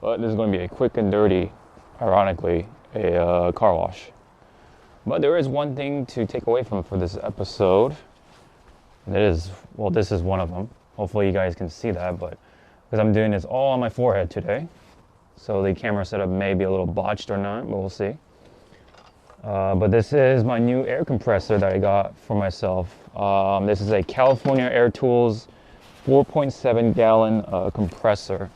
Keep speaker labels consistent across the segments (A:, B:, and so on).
A: But this is going to be a quick and dirty, ironically, a car wash. But there is one thing to take away from for this episode. And it is, well, this is one of them. Hopefully you guys can see that, but because I'm doing this all on my forehead today. So the camera setup may be a little botched or not, but we'll see. But this is my new air compressor that I got for myself. This is a California Air Tools 4.7 gallon compressor.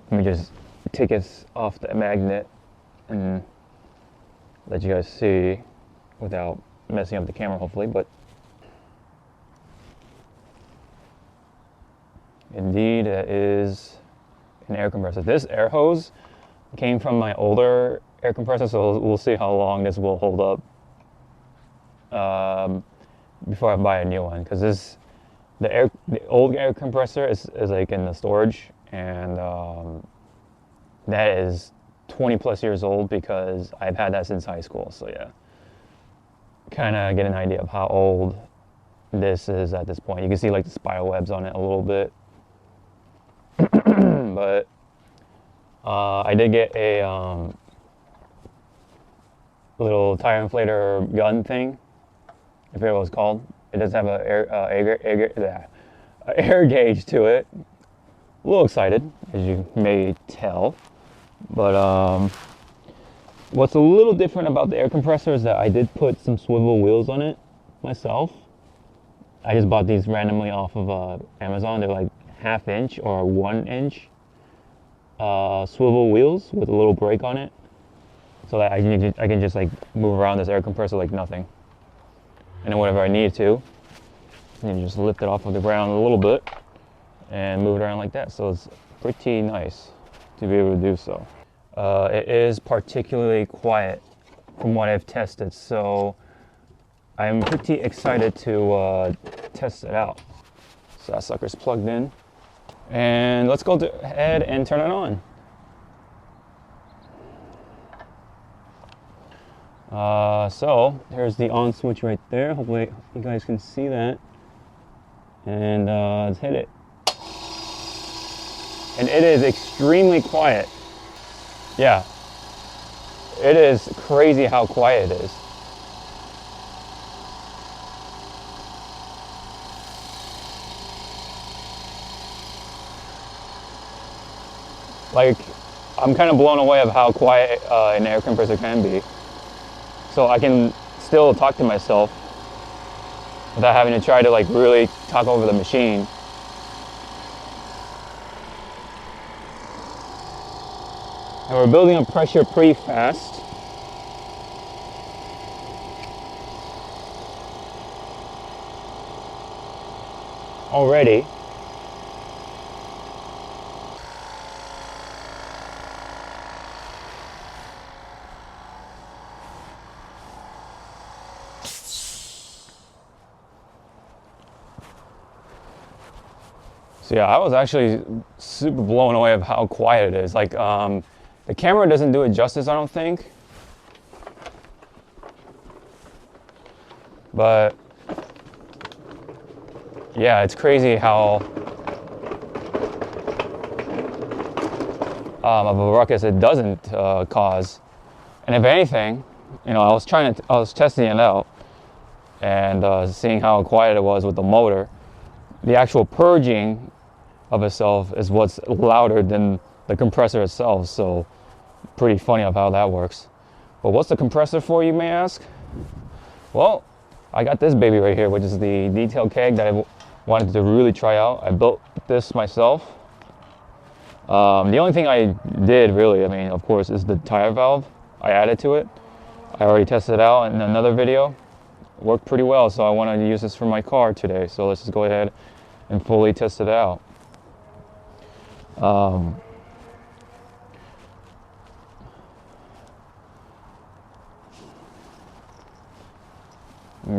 A: Let me just take this off the magnet and let you guys see without messing up the camera, hopefully. But indeed, it is an air compressor. This air hose came from my older air compressor, so we'll see how long this will hold up before I buy a new one. Because the old air compressor is like in the storage, and that is 20 plus years old because I've had that since high school. So yeah, kind of get an idea of how old this is at this point. You can see like the spider webs on it a little bit. But I did get a little tire inflator gun thing. I forget what it's called. It does have an air gauge to it. A little excited, as you may tell. But what's a little different about the air compressor is that I did put some swivel wheels on it myself. I just bought these randomly off of Amazon. They're like 1/2 inch or 1 inch swivel wheels with a little brake on it, so that I can just like move around this air compressor like nothing. And then whenever I need to, you just lift it off of the ground a little bit and move it around like that. So it's pretty nice to be able to do so. It is particularly quiet from what I've tested, so I'm pretty excited to test it out. So that sucker's plugged in. And let's go ahead and turn it on. So there's the on switch right there. Hopefully you guys can see that. And let's hit it. And it is extremely quiet. Yeah, it is crazy how quiet it is. Like, I'm kind of blown away of how quiet an air compressor can be. So I can still talk to myself without having to try to like really talk over the machine. And we're building up pressure pretty fast. Already. So yeah, I was actually super blown away of how quiet it is. Like, the camera doesn't do it justice, I don't think. But yeah, it's crazy how of a ruckus it doesn't cause. And if anything, you know, I was testing it out and seeing how quiet it was with the motor. The actual purging of itself is what's louder than the compressor itself, so pretty funny of how that works. But what's the compressor for, you may ask? Well, I got this baby right here, which is the detail keg that I wanted to really try out. I built this myself. The only thing I did really, I mean, of course, is the tire valve. I added to it. I already tested it out in another video. It worked pretty well, so I wanted to use this for my car today. So let's just go ahead and fully test it out.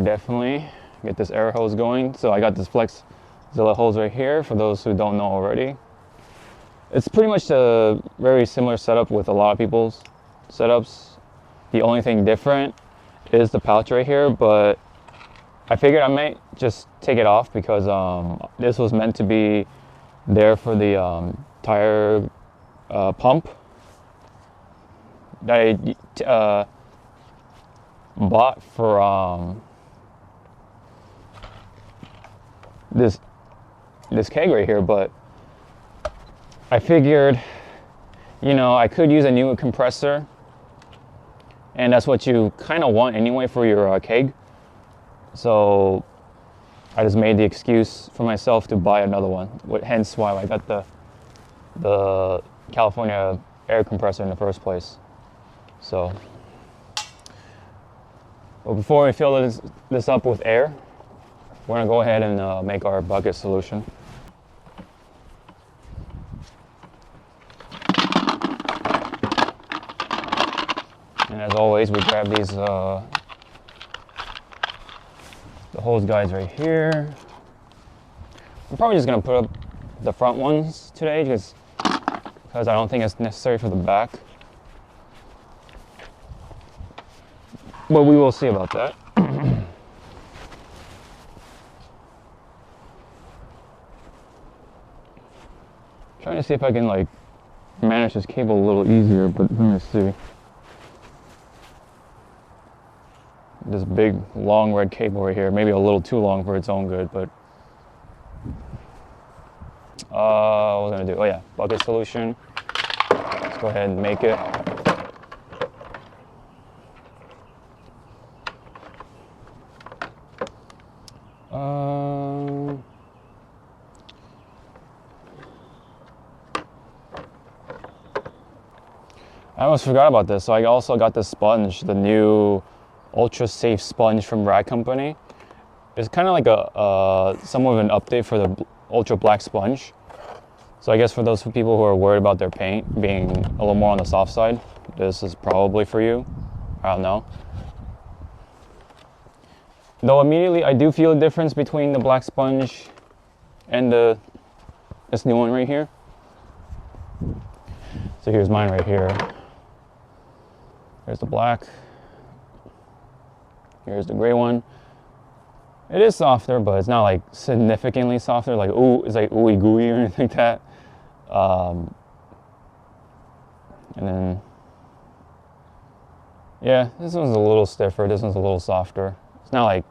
A: Definitely get this air hose going. So I got this Flexzilla hose right here for those who don't know already. It's pretty much a very similar setup with a lot of people's setups. The only thing different is the pouch right here, but I figured I might just take it off because this was meant to be there for the tire pump that I bought for this keg right here, but I figured, you know, I could use a new compressor, and that's what you kind of want anyway for your keg. So I just made the excuse for myself to buy another one, hence why I got the California air compressor in the first place. So, but before we fill this up with air, we're gonna go ahead and make our bucket solution. And as always, we grab these the hose guides right here. I'm probably just gonna put up the front ones today because I don't think it's necessary for the back. But we will see about that. Trying to see if I can like manage this cable a little easier, but let me see. This big long red cable right here, maybe a little too long for its own good, but what was I gonna do? Oh yeah, bucket solution. Let's go ahead and make it. I almost forgot about this. So I also got this sponge, the new Ultra Safe sponge from Rag Company. It's kind of like a somewhat of an update for the Ultra Black sponge. So I guess for those people who are worried about their paint being a little more on the soft side, this is probably for you. I don't know. Though immediately I do feel a difference between the black sponge and this new one right here. So here's mine right here. Here's the black. Here's the gray one. It is softer, but it's not like significantly softer. Like ooh, it's like ooey gooey or anything like that. And then, yeah, this one's a little stiffer. This one's a little softer. It's not like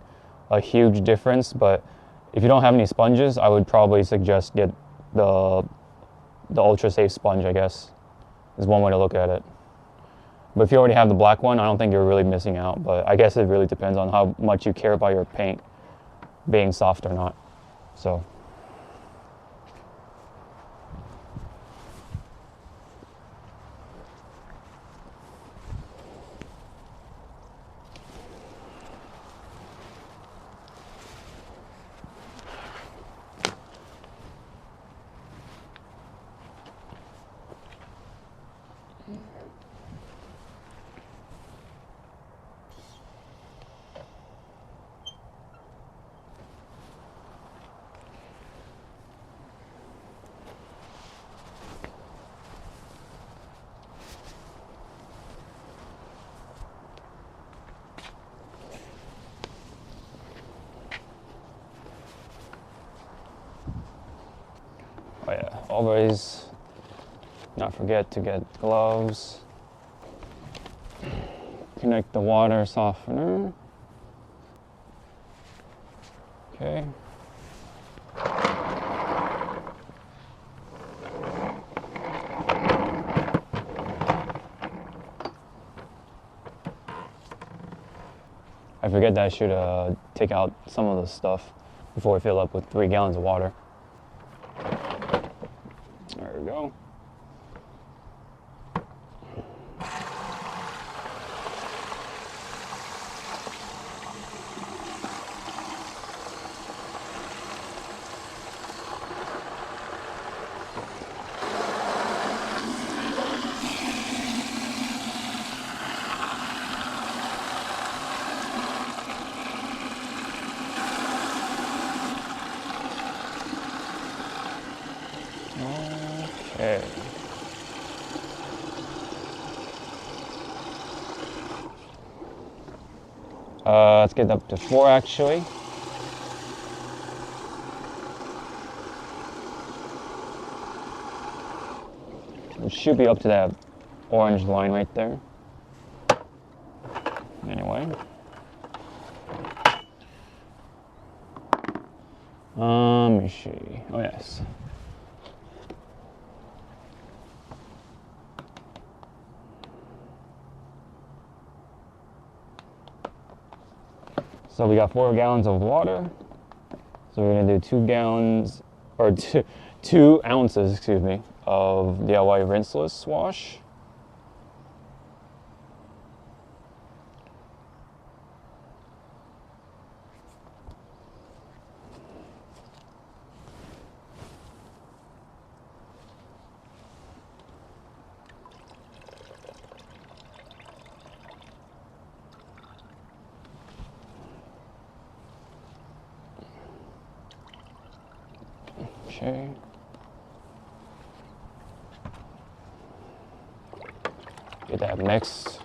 A: a huge difference, but if you don't have any sponges, I would probably suggest get the Ultra Safe sponge, I guess, is one way to look at it. But if you already have the black one, I don't think you're really missing out. But I guess it really depends on how much you care about your paint being soft or not. So. Oh yeah, always not forget to get gloves. Connect the water softener. Okay. I forget that I should take out some of the stuff before we fill up with 3 gallons of water. There we go. Okay. Let's get up to 4 actually. It should be up to that orange line right there. Anyway. Let me see. Oh, yes. So we got 4 gallons of water. So we're gonna do 2 gallons, or 2 ounces, excuse me, of DIY rinseless wash. Okay. Get that mixed.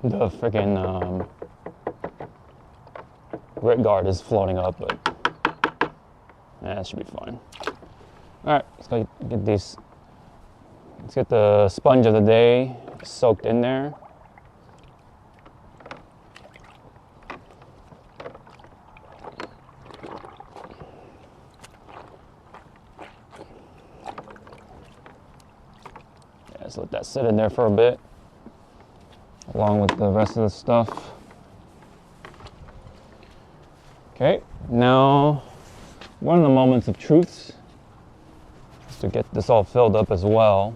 A: The freaking grit guard is floating up, but that should be fine. All right, let's go get these. Let's get the sponge of the day soaked in there. Yeah, just let that sit in there for a bit, along with the rest of the stuff. Okay, now one of the moments of truth is to get this all filled up as well.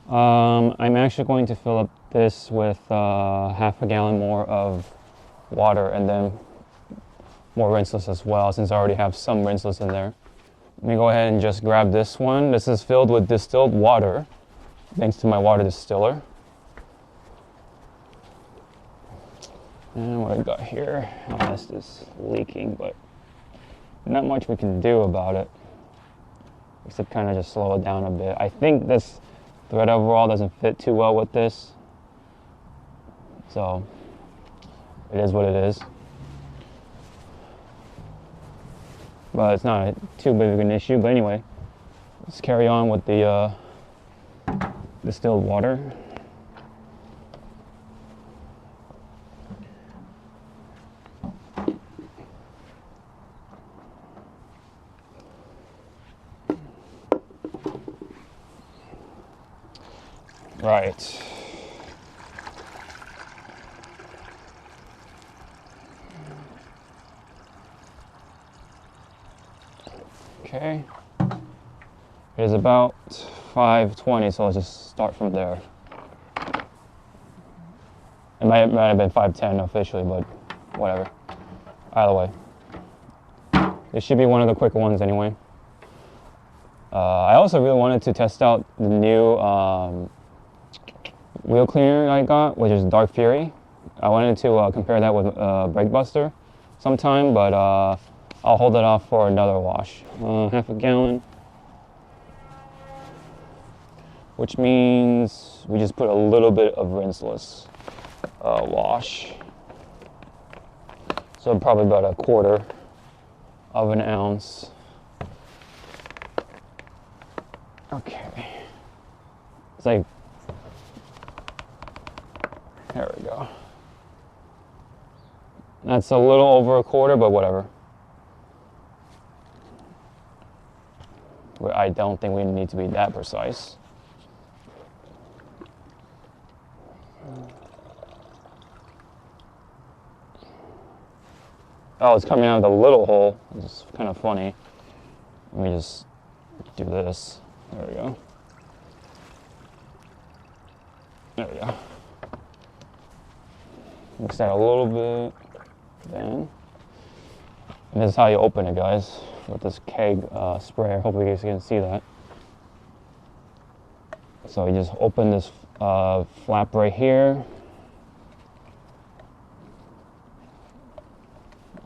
A: I'm actually going to fill up this with half a gallon more of water and then more rinseless as well, since I already have some rinseless in there. Let me go ahead and just grab this one. This is filled with distilled water, thanks to my water distiller. And what I got here, oh, this is leaking, but not much we can do about it, except kind of just slow it down a bit. I think this thread overall doesn't fit too well with this, so it is what it is. But it's not too big of an issue. But anyway, let's carry on with the distilled water. Right. Okay. It is about 5:20, so let's just start from there. It might have been 5:10 officially, but whatever. Either way. This should be one of the quicker ones anyway. I also really wanted to test out the new wheel cleaner I got, which is Dark Fury. I wanted to compare that with Brake Buster sometime, but I'll hold it off for another wash. Half a gallon, which means we just put a little bit of rinseless wash. So probably about a quarter of an ounce. Okay. It's like, there we go. That's a little over a quarter, but whatever. I don't think we need to be that precise. Oh, it's coming out of the little hole. It's kind of funny. Let me just do this. There we go. There we go. Mix that a little bit, then. And this is how you open it, guys, with this keg sprayer. Hopefully you guys can see that. So you just open this flap right here.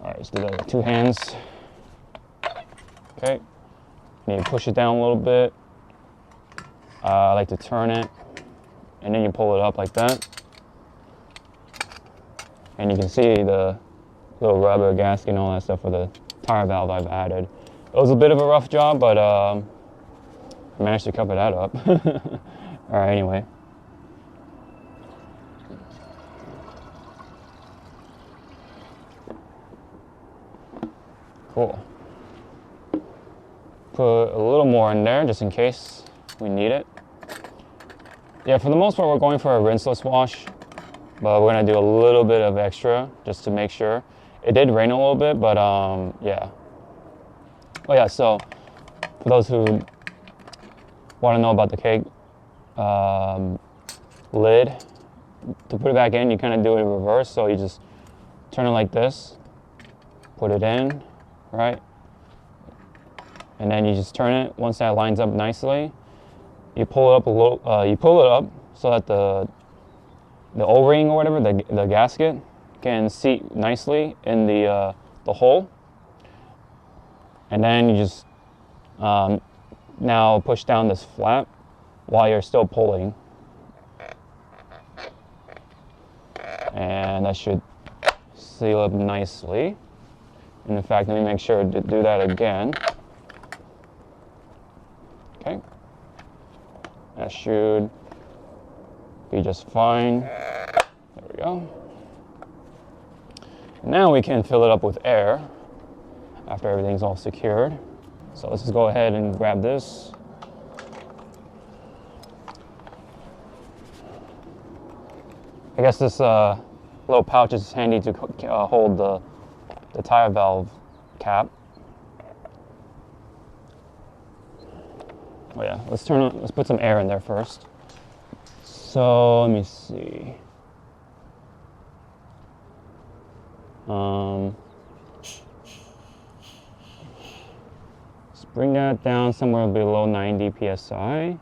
A: All right, let's do that with 2 hands. Okay, and you push it down a little bit. I like to turn it, and then you pull it up like that. And you can see the little rubber gasket and all that stuff for the tire valve I've added. It was a bit of a rough job, but I managed to cover that up. All right, anyway. Cool. Put a little more in there just in case we need it. Yeah, for the most part, we're going for a rinseless wash, but we're gonna do a little bit of extra just to make sure. It did rain a little bit, but yeah. Oh yeah, so for those who want to know about the keg lid, to put it back in, you kind of do it in reverse. So you just turn it like this, put it in, right? And then you just turn it. Once that lines up nicely, you pull it up a little. You pull it up so that the O-ring or whatever, the gasket, can seat nicely in the hole. And then you just now push down this flap while you're still pulling, and that should seal up nicely. And in fact, let me make sure to do that again. Okay, that should be just fine. There we go. Now we can fill it up with air after everything's all secured. So let's just go ahead and grab this. I guess this little pouch is handy to hold the tire valve cap. Oh yeah, let's put some air in there first. So let me see. Let's bring that down somewhere below 90 psi.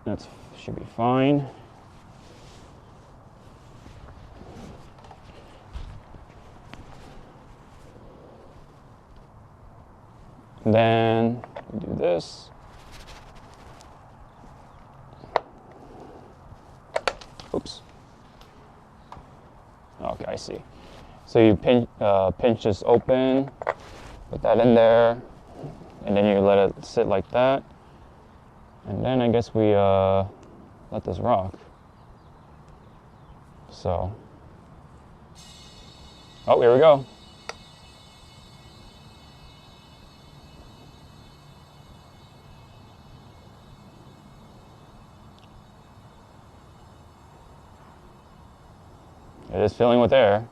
A: That should be fine. And then we do this. Oops. Okay, I see. So you pinch this open, put that in there, and then you let it sit like that. And then I guess we let this rock. So, oh, here we go. It is filling with air.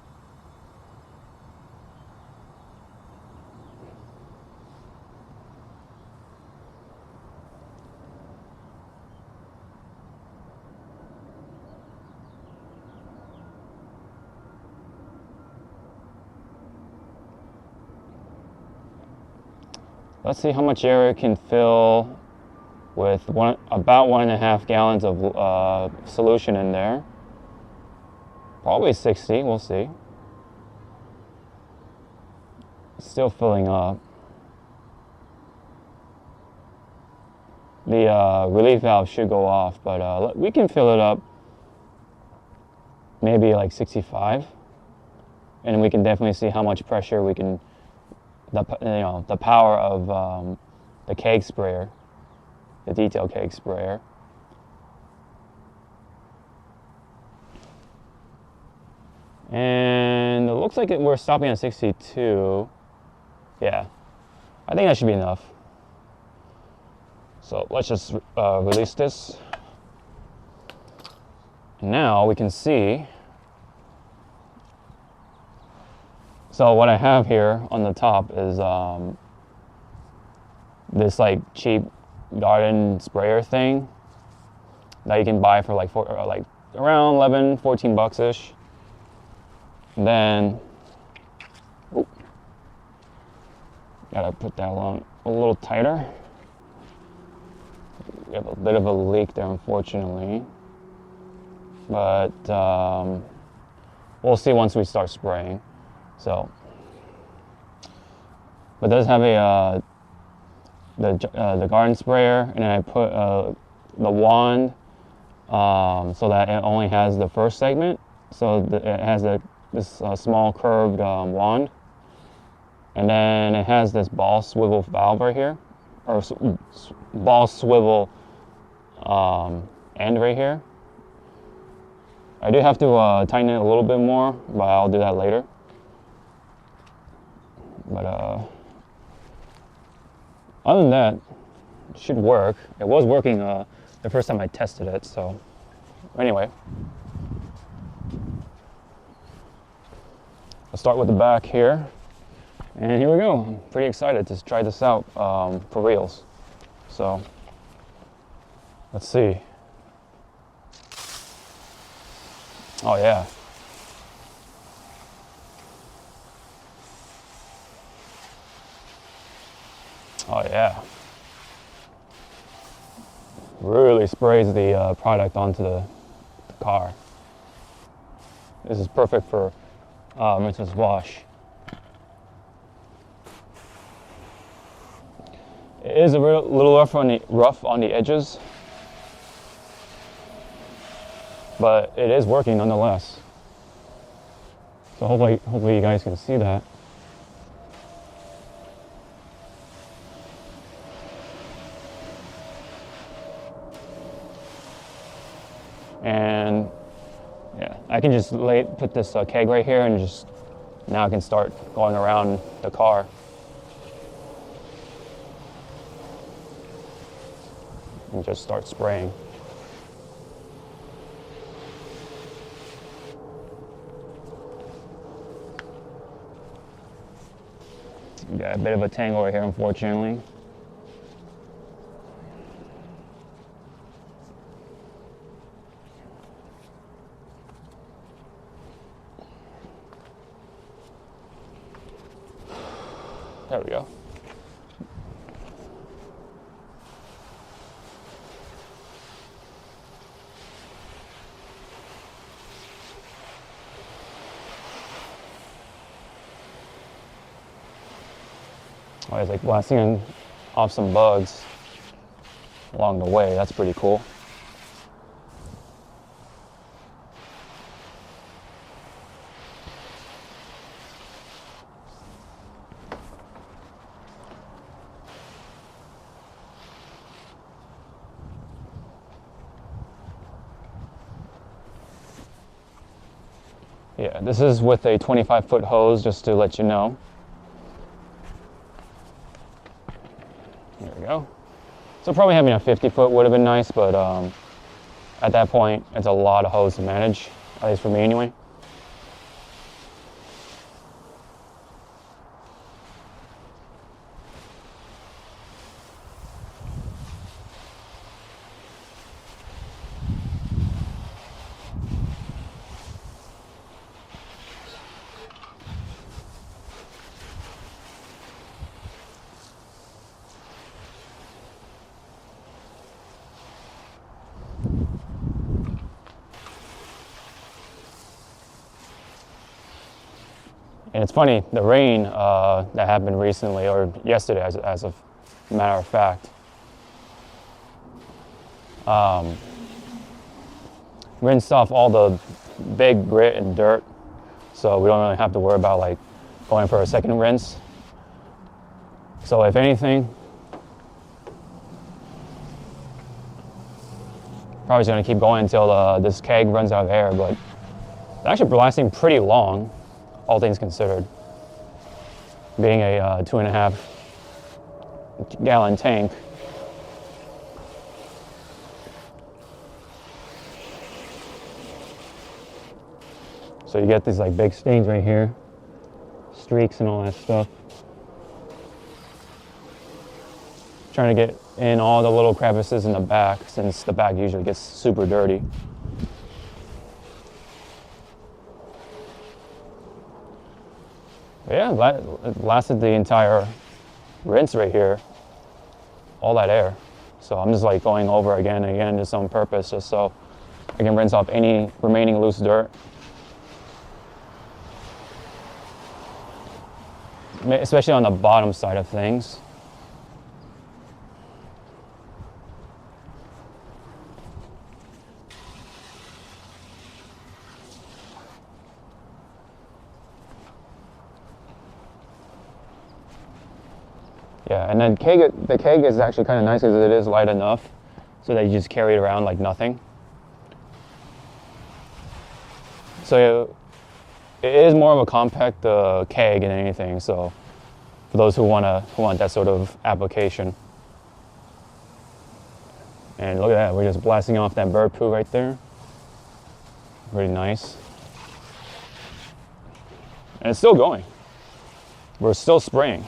A: Let's see how much air it can fill with about 1.5 gallons of solution in there. Probably 60, we'll see. It's still filling up. The relief valve should go off, but we can fill it up maybe like 65, and we can definitely see how much pressure we can, the power of the keg sprayer, the detail keg sprayer. And it looks like we're stopping at 62. Yeah, I think that should be enough. So let's just release this. And now we can see. So what I have here on the top is this like cheap garden sprayer thing that you can buy for like around 11, 14 bucks ish. Then, gotta put that on a little tighter. We have a bit of a leak there, unfortunately, but we'll see once we start spraying. So, but it does have a the garden sprayer, and then I put the wand so that it only has the first segment. So it has this small curved wand, and then it has this ball swivel valve right here, or ball swivel end right here. I do have to tighten it a little bit more, but I'll do that later. But other than that, it should work. It was working the first time I tested it, so anyway. I'll start with the back here. And here we go. I'm pretty excited to try this out for reals. So, let's see. Oh yeah. Oh yeah. Really sprays the product onto the car. This is perfect for rinse and wash. It is a little rough on the edges, but it is working nonetheless. So hopefully you guys can see that. And yeah, I can just put this keg right here, and now I can start going around the car. And just start spraying. Got a bit of a tangle right here, unfortunately. There we go. Oh, it's like blasting off some bugs along the way. That's pretty cool. Yeah, this is with a 25-foot hose, just to let you know. There we go. So probably having a 50-foot would have been nice, but at that point, it's a lot of hose to manage, at least for me anyway. And it's funny, the rain that happened recently, or yesterday as a matter of fact, rinsed off all the big grit and dirt, so we don't really have to worry about like going for a second rinse. So if anything, probably just gonna keep going until this keg runs out of air, but it's actually lasting pretty long, all things considered. Being a 2.5 gallon tank. So you get these like big stains right here, streaks and all that stuff. Trying to get in all the little crevices in the back, since the back usually gets super dirty. But yeah, it lasted the entire rinse right here, all that air. So I'm just like going over again and again just on purpose, just so I can rinse off any remaining loose dirt. Especially on the bottom side of things. Yeah, and then the keg is actually kind of nice because it is light enough so that you just carry it around like nothing. So it is more of a compact keg than anything. So for those who want that sort of application. And look at that, we're just blasting off that bird poo right there. Pretty nice. And it's still going. We're still spraying.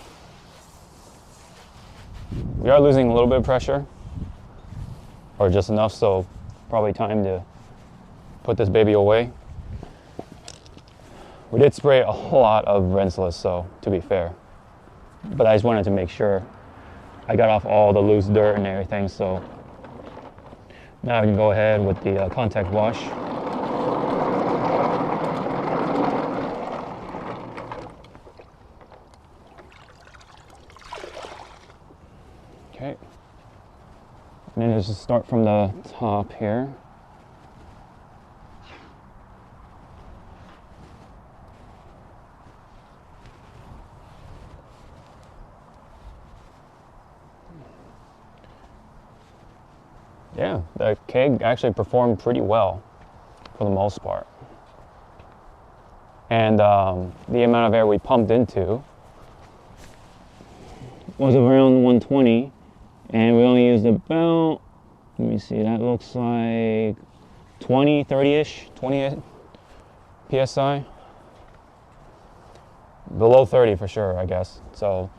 A: We are losing a little bit of pressure, or just enough, so probably time to put this baby away. We did spray a lot of rinseless, so to be fair. But I just wanted to make sure I got off all the loose dirt and everything, so now we can go ahead with the contact wash. Okay. And then just start from the top here. Yeah, the keg actually performed pretty well for the most part. And the amount of air we pumped into was around 120, and we only used about, let me see, that looks like 20, 30-ish, 20 PSI. Below 30 for sure, I guess. So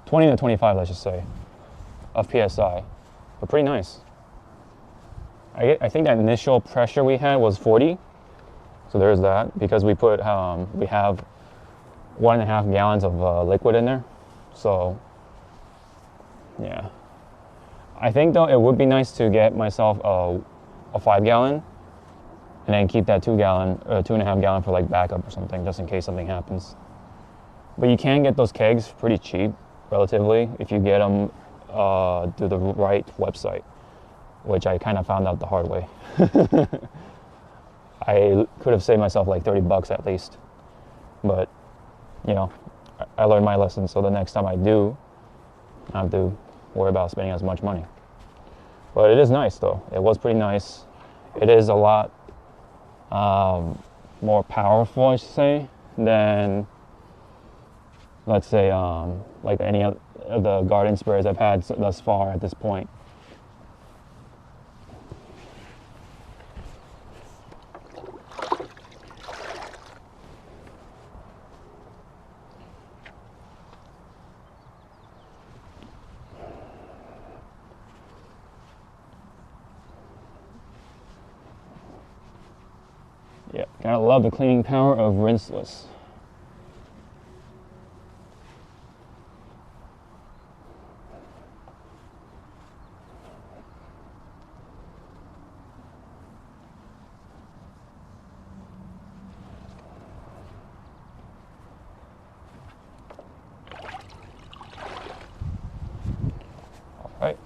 A: 20 to 25, let's just say, of PSI. But pretty nice. I think that initial pressure we had was 40, so there's that, because we put we have 1.5 gallons of liquid in there. So yeah, I think though it would be nice to get myself a 5 gallon and then keep that 2.5 gallon for like backup or something, just in case something happens. But you can get those kegs pretty cheap relatively if you get them through the right website, which I kind of found out the hard way. I could have saved myself like 30 bucks at least. But, you know, I learned my lesson, so the next time I do, I have to worry about spending as much money. But it is nice though. It was pretty nice. It is a lot more powerful, I should say, than, let's say, like any of the garden sprayers I've had thus far at this point. Yeah, gotta love the cleaning power of rinseless. All right.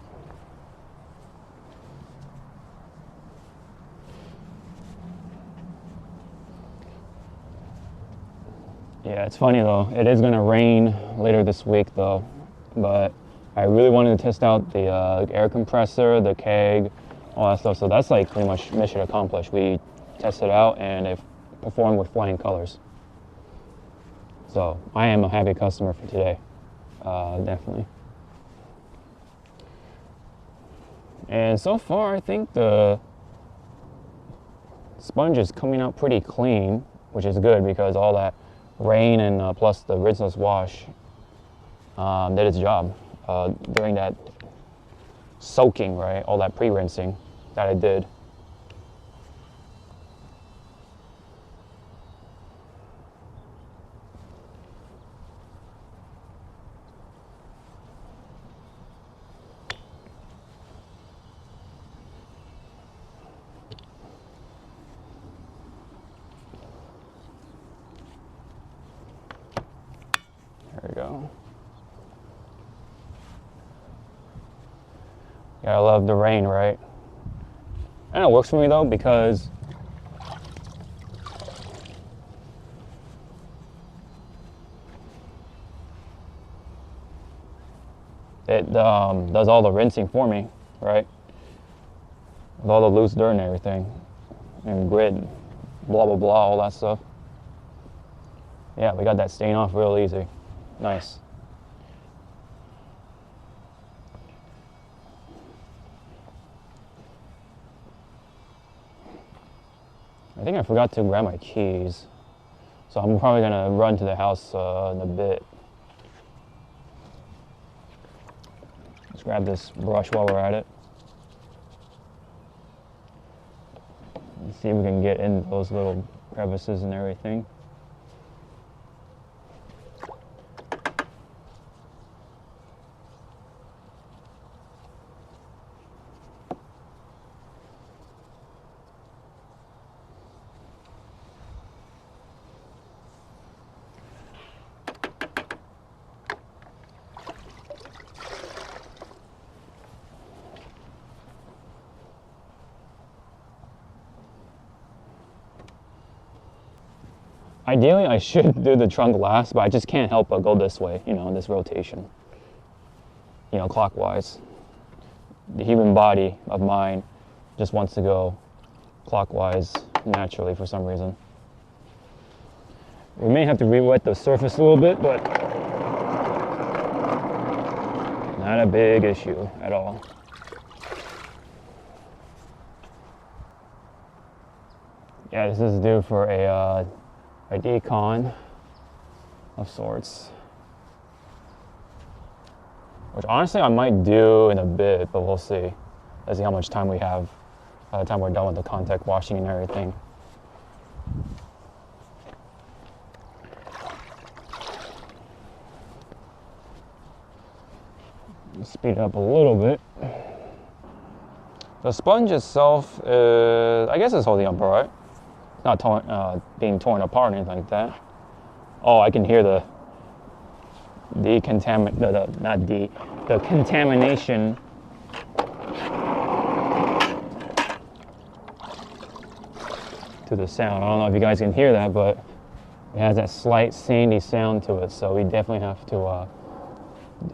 A: Yeah, it's funny though. It is gonna rain later this week though, but I really wanted to test out the air compressor, the keg, all that stuff. So that's like pretty much mission accomplished. We tested out and it performed with flying colors. So I am a happy customer for today, definitely. And so far, I think the sponge is coming out pretty clean, which is good because all that rain and plus the rinseless wash did its job during that soaking, right? All that pre-rinsing that I did. There we go. Yeah, I love the rain, right? And it works for me though because it does all the rinsing for me, right? With all the loose dirt and everything, and grit, blah blah blah, all that stuff. Yeah, we got that stain off real easy. Nice. I think I forgot to grab my keys, so I'm probably gonna run to the house in a bit. Let's grab this brush while we're at it. Let's see if we can get in those little crevices and everything. Ideally, I should do the trunk last, but I just can't help but go this way, you know, this rotation. You know, clockwise. The human body of mine just wants to go clockwise naturally for some reason. We may have to re-wet the surface a little bit, but not a big issue at all. Yeah, this is due for a decon of sorts, which honestly I might do in a bit, but we'll see. Let's see how much time we have by the time we're done with the contact washing and everything. Speed it up a little bit. The sponge itself is, I guess it's holding up all right. It's not being torn apart or anything like that. Oh, I can hear the contamination to the sound. I don't know if you guys can hear that, but it has that slight sandy sound to it, so we definitely have to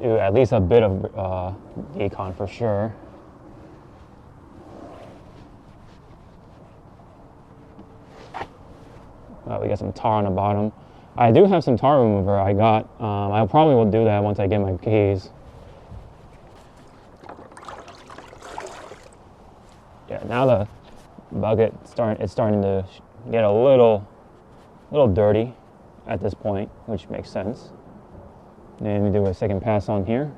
A: do at least a bit of decon for sure. We got some tar on the bottom. I do have some tar remover I got. I probably will do that once I get my keys. Yeah, now the bucket it's starting to get a little dirty at this point, which makes sense. Then we do a second pass on here.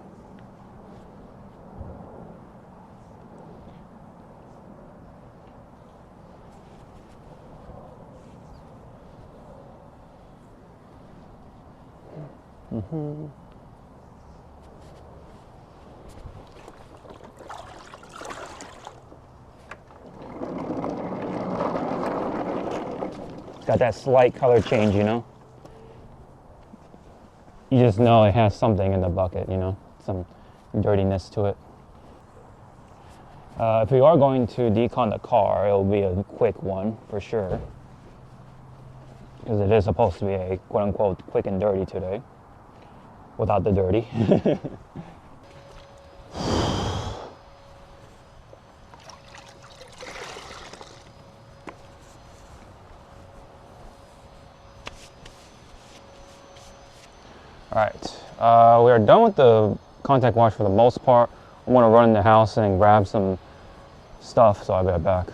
A: It's got that slight color change, you know? You just know it has something in the bucket, you know? Some dirtiness to it. If we are going to decon the car, it'll be a quick one for sure. Because it is supposed to be a quote-unquote quick and dirty today. Without the dirty. Alright, we are done with the contact wash for the most part. I want to run in the house and grab some stuff, so I'll be right back.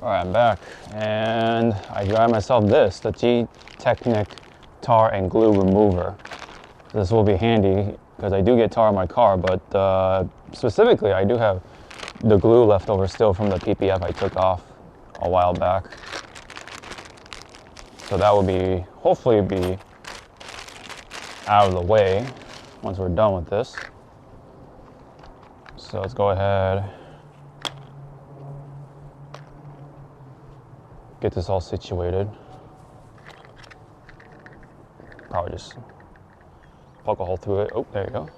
A: Alright, I'm back, and I grabbed myself this, the G-Technic Tar and Glue Remover. This will be handy because I do get tar on my car, but specifically I do have the glue left over still from the PPF I took off a while back. So that will be, hopefully be out of the way once we're done with this. So let's go ahead, get this all situated. Probably just poke a hole through it. Oh, there you go.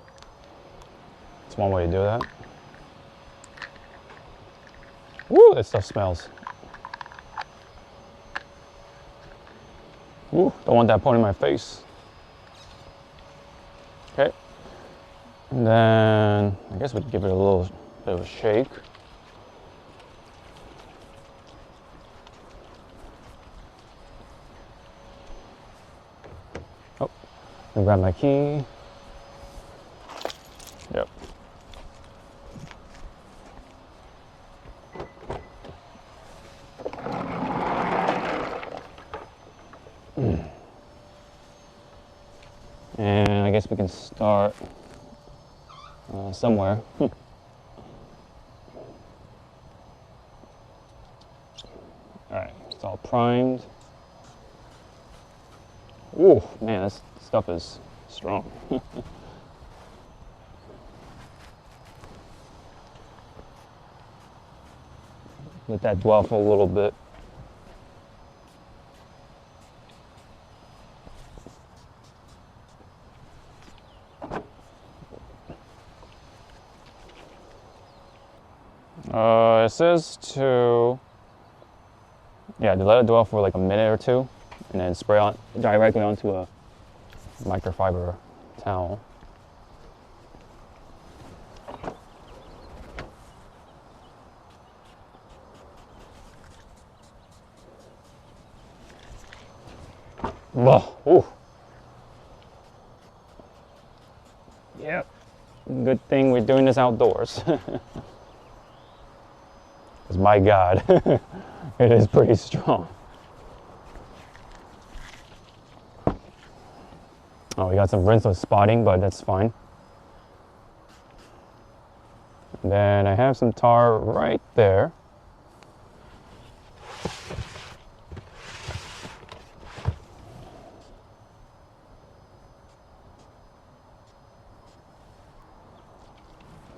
A: That's one way to do that. Woo, that stuff smells. Woo, don't want that point in my face. Okay. And then I guess we'd give it a little bit of a shake. Oh, I grab my key. Yep. And I guess we can start somewhere. Alright, it's all primed. Ooh, man, this stuff is strong. Let that dwell for a little bit. It says to let it dwell for like a minute or two, and then spray on directly onto a microfiber towel. Ooh. Yep. Good thing we're doing this outdoors. Because my God, it is pretty strong. Oh, we got some rinseless spotting, but that's fine. And then I have some tar right there.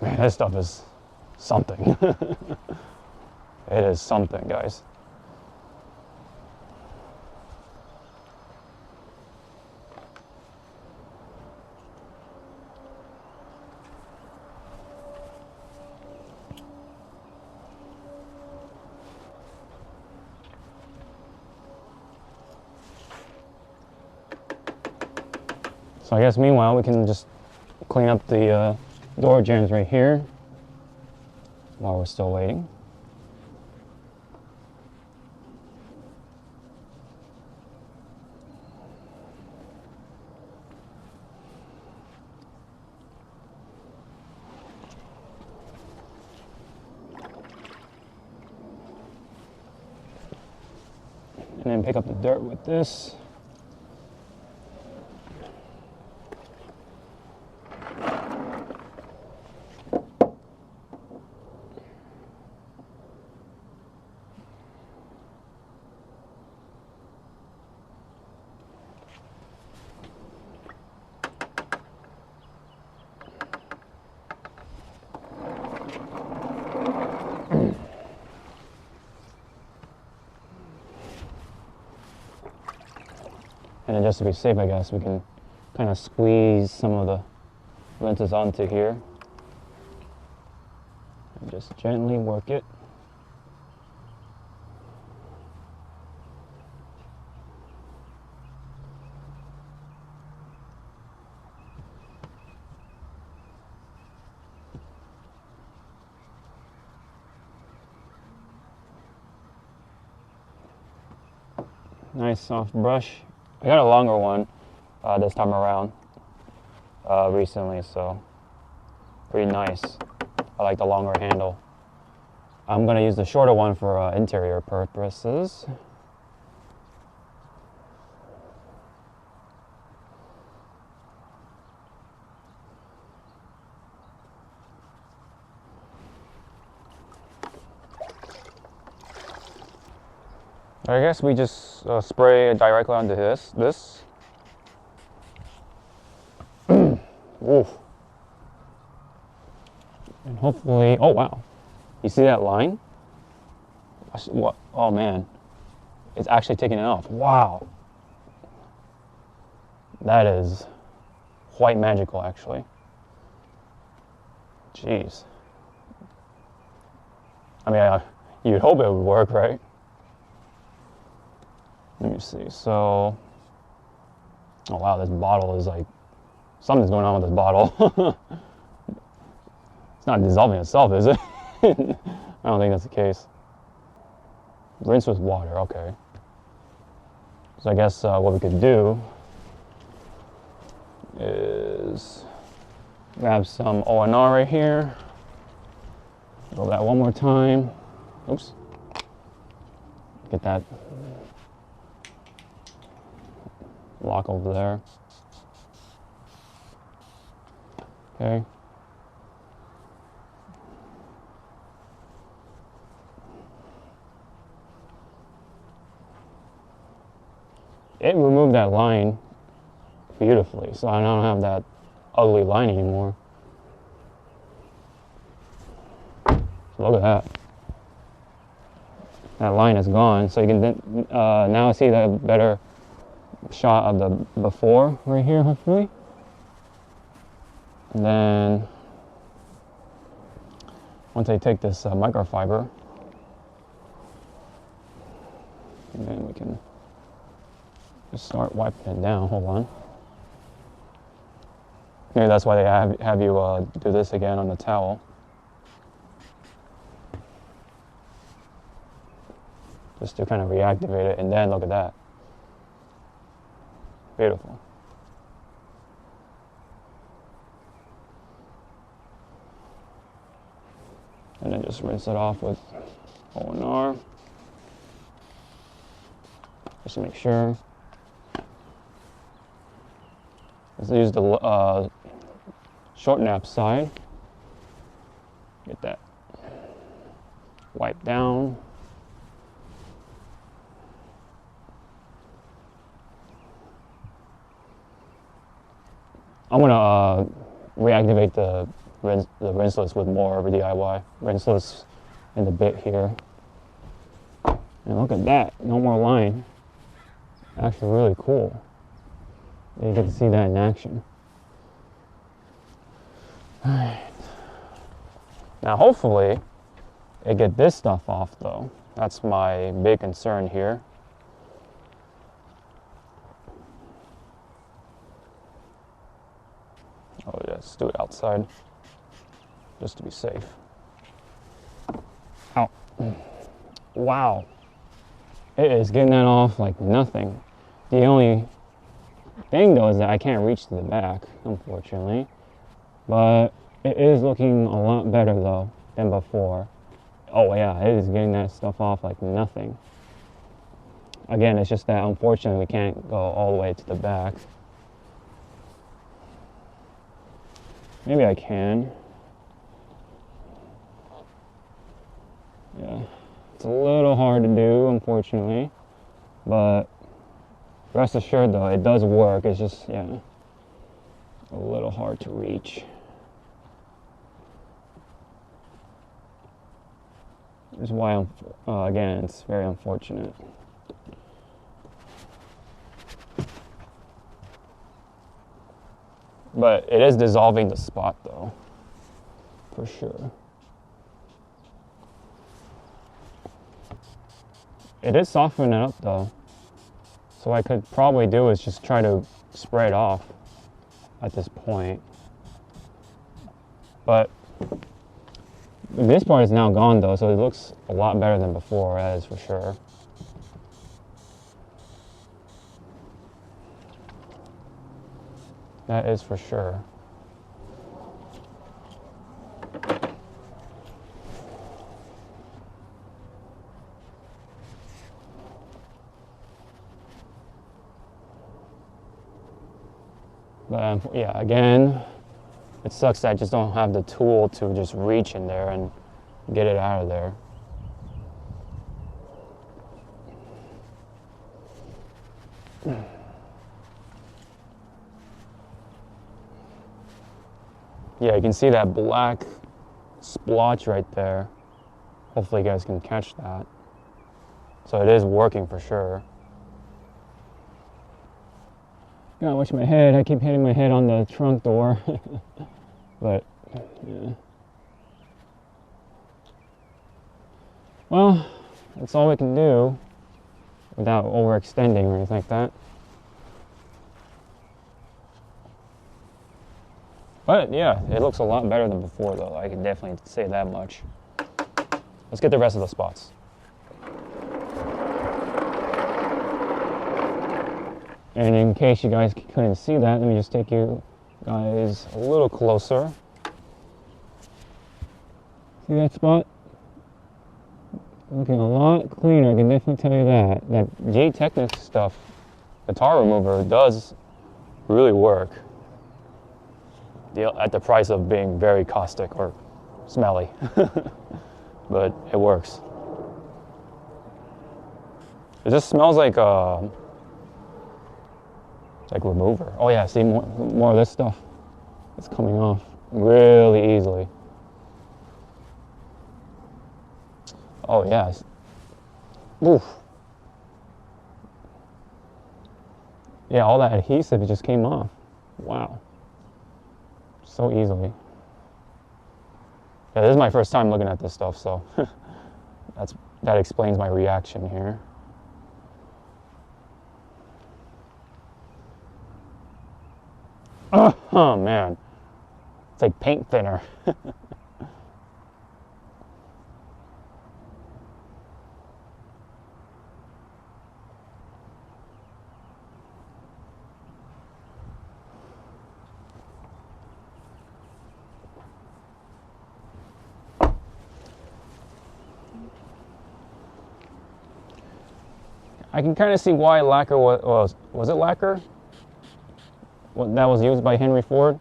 A: Man, this stuff is something. It is something, guys. So I guess meanwhile we can just clean up the door jambs right here while we're still waiting. And then pick up the dirt with this. And then just to be safe, I guess, we can kind of squeeze some of the lenses onto here. And just gently work it. Nice soft brush. I got a longer one this time around recently, so pretty nice. I like the longer handle. I'm going to use the shorter one for interior purposes. I guess we just spray directly onto this. Oof. And hopefully, oh wow. You see that line? What? Oh man. It's actually taking it off. Wow. That is quite magical, actually. Jeez. I mean, you'd hope it would work, right? Let me see. So, oh wow, this bottle is like, something's going on with this bottle. It's not dissolving itself, is it? I don't think that's the case. Rinse with water, okay. So I guess what we could do is grab some O&R right here. Roll that one more time. Oops. Get that lock over there. Okay. It removed that line beautifully, so I don't have that ugly line anymore. Look at that. That line is gone, so you can now see the better shot of the before right here, hopefully. And then once I take this microfiber, and then we can just start wiping it down. Hold on. Maybe that's why they have you do this again on the towel. Just to kind of reactivate it, and then look at that. Beautiful. And then just rinse it off with O&R. Just to make sure. Let's use the short nap side. Get that wiped down. I'm gonna reactivate the rinseless with more of a DIY. Rinseless in the bit here. And look at that, no more line. Actually really cool. You get to see that in action. Alright. Now hopefully it get this stuff off though. That's my big concern here. Oh yeah, let's do it outside, just to be safe. Ow. Wow. It is getting that off like nothing. The only thing though is that I can't reach to the back, unfortunately. But it is looking a lot better though than before. Oh yeah, it is getting that stuff off like nothing. Again, it's just that unfortunately we can't go all the way to the back. Maybe I can. Yeah, it's a little hard to do, unfortunately. But rest assured though, it does work. It's just, yeah, a little hard to reach. Which is why, again, it's very unfortunate. But it is dissolving the spot though, for sure. It is softening it up though. So what I could probably do is just try to spray it off at this point. But this part is now gone though, so it looks a lot better than before, that is for sure. That is for sure. But yeah, again, it sucks that I just don't have the tool to just reach in there and get it out of there. Yeah, you can see that black splotch right there. Hopefully you guys can catch that. So it is working for sure. Gotta watch my head. I keep hitting my head on the trunk door. But, yeah. Well, that's all we can do without overextending or anything like that. But yeah, it looks a lot better than before though. I can definitely say that much. Let's get the rest of the spots. And in case you guys couldn't see that, let me just take you guys a little closer. See that spot? Looking a lot cleaner, I can definitely tell you that. That J-Technics stuff, the tar remover, does really work. At the price of being very caustic or smelly. But it works. It just smells like remover. Oh yeah, see more of this stuff. It's coming off really easily. Oh yeah. Oof. Yeah, all that adhesive, it just came off. Wow. So easily. Yeah, this is my first time looking at this stuff, so that explains my reaction here. Oh man, it's like paint thinner. I can kind of see why lacquer was it lacquer? That was used by Henry Ford.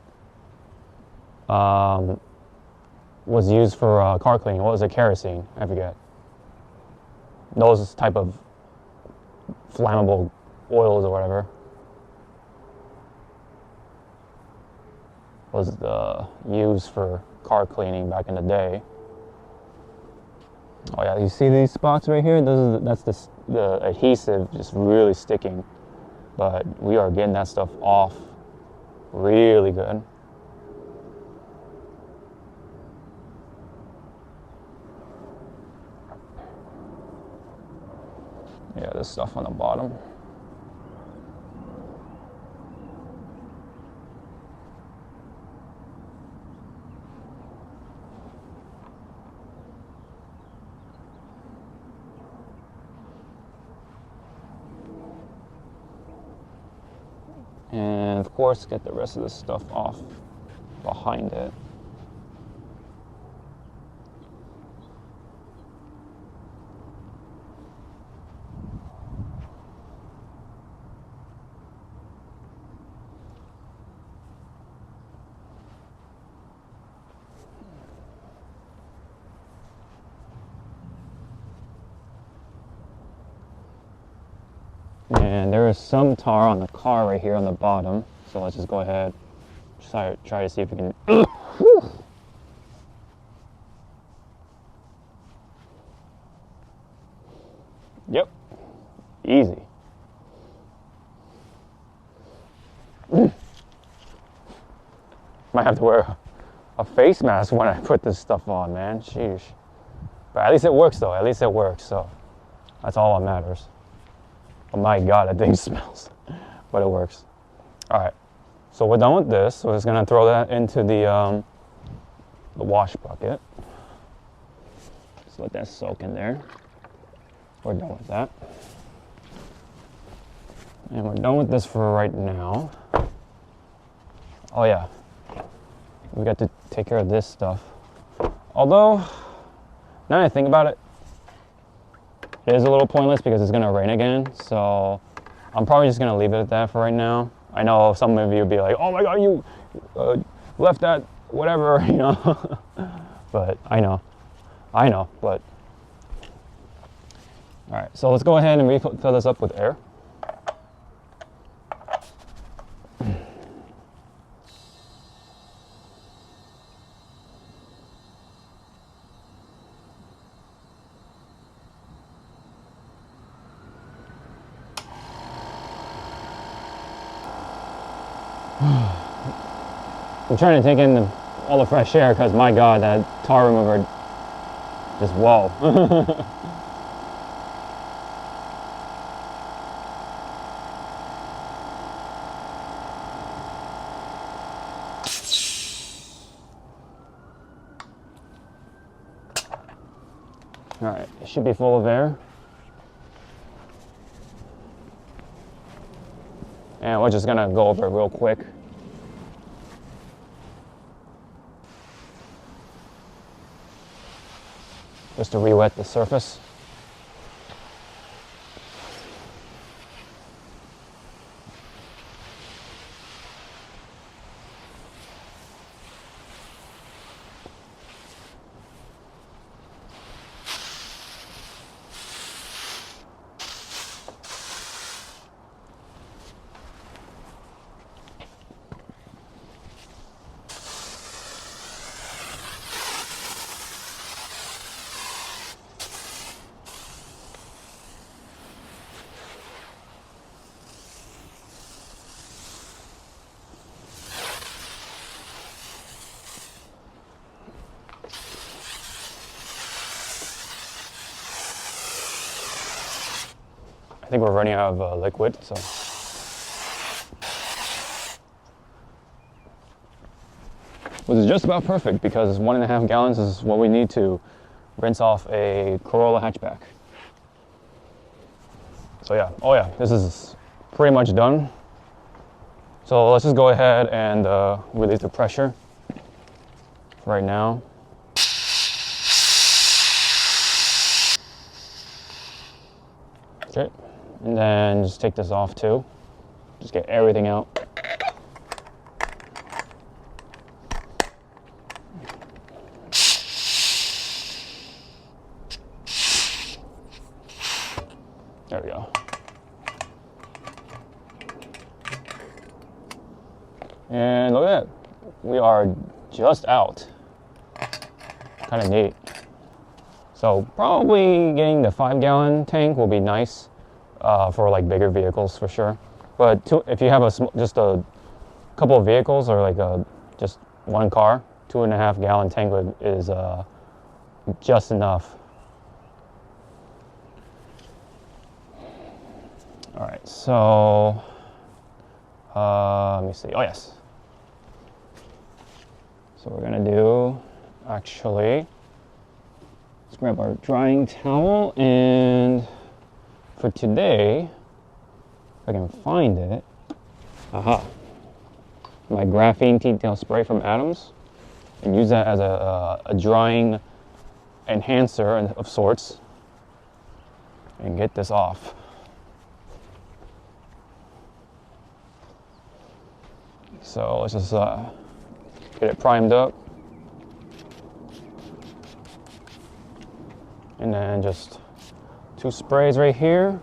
A: Was used for car cleaning. What was it? Kerosene? I forget. Those type of flammable oils or whatever was used for car cleaning back in the day. Oh yeah, you see these spots right here? That's the adhesive just really sticking. But we are getting that stuff off really good. Yeah, this stuff on the bottom. And of course, get the rest of this stuff off behind it. And there is some tar on the car right here on the bottom. So let's just go ahead, try to see if we can. Yep, easy. Might have to wear a face mask when I put this stuff on, man. Sheesh. But at least it works though. At least it works. So that's all that matters. Oh my god, that thing smells. But it works. Alright. So we're done with this. We're just gonna throw that into the wash bucket. Just let that soak in there. We're done with that. And we're done with this for right now. Oh yeah. We got to take care of this stuff. Although, now that I think about it, it is a little pointless because it's gonna rain again, so I'm probably just gonna leave it at that for right now. I know some of you will be like, oh my god, you left that, whatever, you know. But I know, but. All right, so let's go ahead and refill this up with air. I'm trying to take in all the fresh air because my god, that tar remover, just whoa. Alright, it should be full of air. And we're just gonna go over it real quick. Just to re-wet the surface. I think we're running out of liquid, so. Which is just about perfect because 1.5 gallons is what we need to rinse off a Corolla hatchback. So yeah, oh yeah, this is pretty much done. So let's just go ahead and release the pressure right now. Okay, and then just take this off too. Just get everything out. There we go. And look at that. We are just out. Kind of neat. So probably getting the 5-gallon tank will be nice for like bigger vehicles for sure. But if you have just a couple of vehicles or like just one car, 2.5-gallon tank is just enough. All right, so let me see. Oh yes. So we're gonna do, actually, let's grab our drying towel, and for today, if I can find it, aha, my graphene detail spray from Adams, and use that as a drying enhancer of sorts, and get this off. So let's just get it primed up. And then just 2 sprays right here.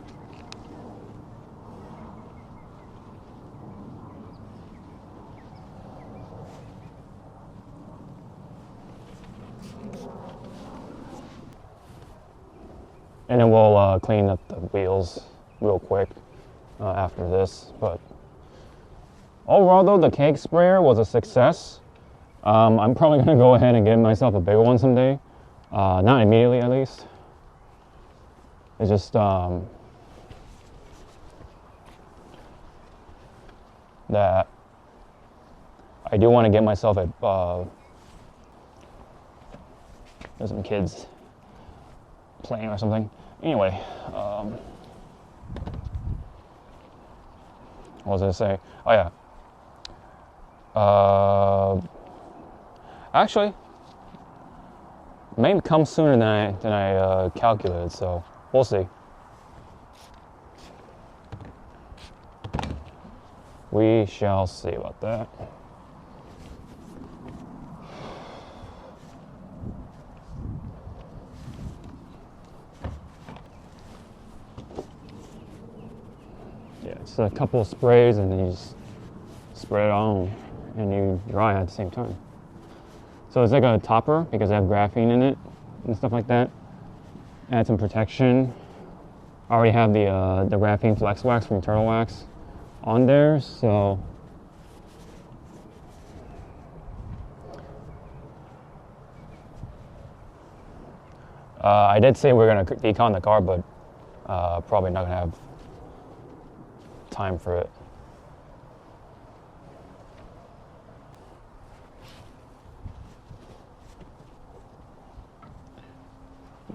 A: And then we'll clean up the wheels real quick after this. But overall though, the cake sprayer was a success. I'm probably gonna go ahead and get myself a bigger one someday. Not immediately at least. It's just that I do want to get myself a there's some kids playing or something. Anyway, what was I gonna say? Oh yeah. Actually, may come sooner than I calculated, so we'll see. We shall see about that. Yeah, it's a couple of sprays and then you just spray it on and you dry at the same time. So it's like a topper because I have graphene in it and stuff like that. Add some protection. I already have the graphene flex wax from Turtle Wax on there, so I did say we're gonna decon the car, but probably not gonna have time for it.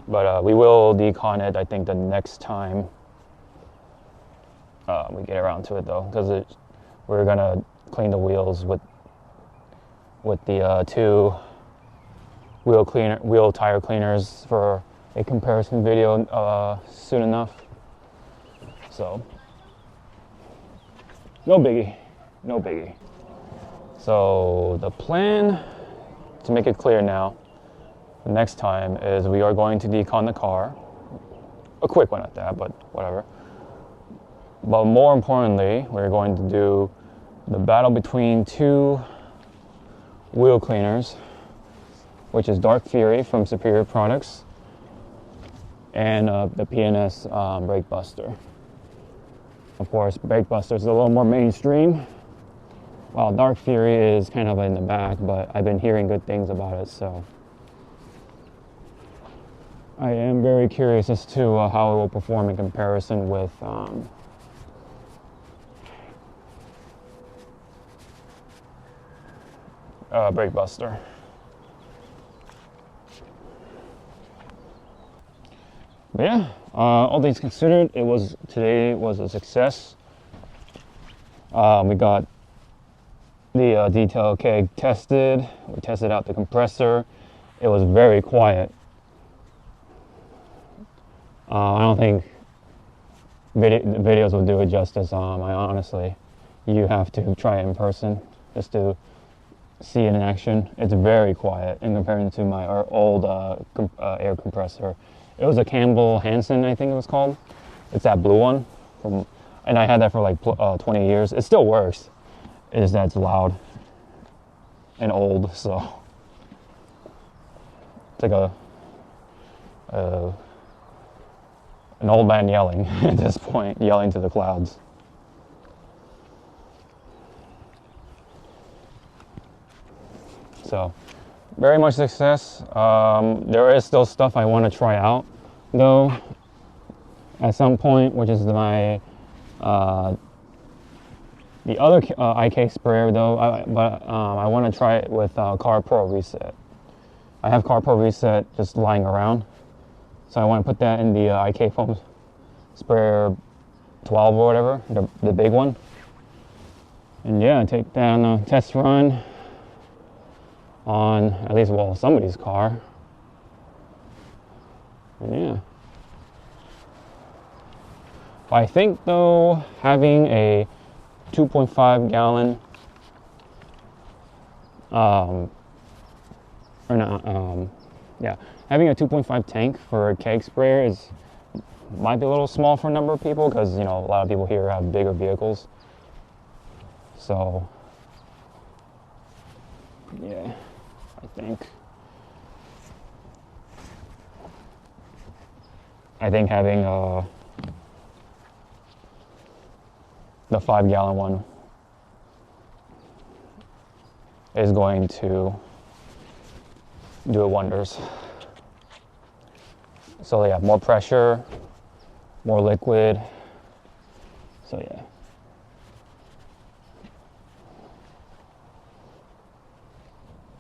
A: But we will decon it, I think, the next time we get around to it, though, because we're gonna clean the wheels with the two wheel tire cleaners for a comparison video soon enough. So no biggie, no biggie. So the plan, to make it clear now, the next time is we are going to decon the car. A quick one at that, but whatever. But more importantly, we're going to do the battle between two wheel cleaners, which is Dark Fury from Superior Products and the P&S Brake Buster. Of course, Brake Buster is a little more mainstream, while Dark Fury is kind of in the back, but I've been hearing good things about it, so I am very curious as to how it will perform in comparison with Brake Buster. But yeah, all things considered, today was a success. We got the detail keg tested. We tested out the compressor. It was very quiet. I don't think videos will do it justice. You have to try it in person just to see it in action. It's very quiet in comparison to my old air compressor. It was a Campbell Hansen, I think it was called. It's that blue one, and I had that for like 20 years. It still works. It's just that it's loud and old, so it's like an old man yelling at this point, yelling to the clouds. So, very much success. There is still stuff I want to try out, though, at some point, which is my the other IK sprayer, though. I want to try it with Car Pro Reset. I have Car Pro Reset just lying around, so I want to put that in the IK foam sprayer 12 or whatever, the big one, and yeah, take that on a test run on at least, well, somebody's car. And yeah. I think, though, having a 2.5 gallon having a 2.5 tank for a keg sprayer might be a little small for a number of people, because a lot of people here have bigger vehicles. So yeah, I think having the 5-gallon one is going to do it wonders. So yeah, more pressure, more liquid. So yeah.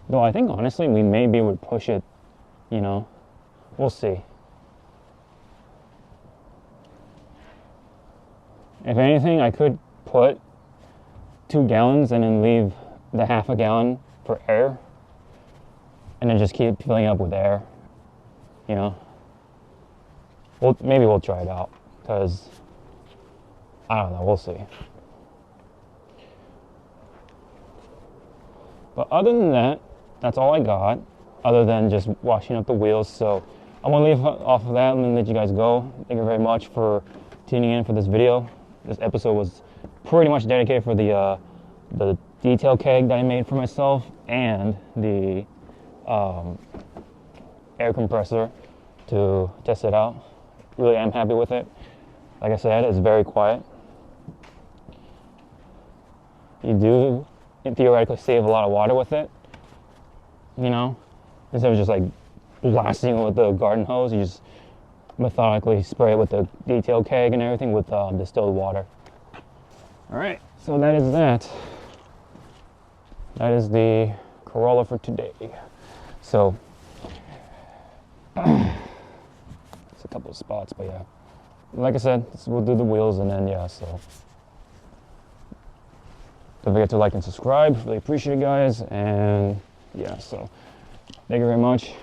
A: Though I think honestly we may be able to push it, we'll see. If anything, I could put 2 gallons and then leave the half a gallon for air, and then just keep filling up with air, maybe we'll try it out, because I don't know, we'll see. But other than that, that's all I got, other than just washing up the wheels. So I'm gonna leave off of that and then let you guys go. Thank you very much for tuning in for this video. This episode was pretty much dedicated for the detail keg that I made for myself and the air compressor to test it out. Really am happy with it. Like I said, it's very quiet. You do theoretically save a lot of water with it, instead of just like blasting it with the garden hose. You just methodically spray it with the detail keg and everything with distilled water. All right, so that is that. That is the Corolla for today. So couple of spots, but yeah. Like I said, we'll do the wheels and then yeah, so. Don't forget to like and subscribe. Really appreciate it, guys. And yeah, so thank you very much.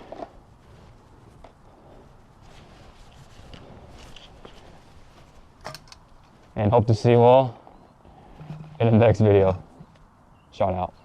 A: And hope to see you all in the next video. Sean out.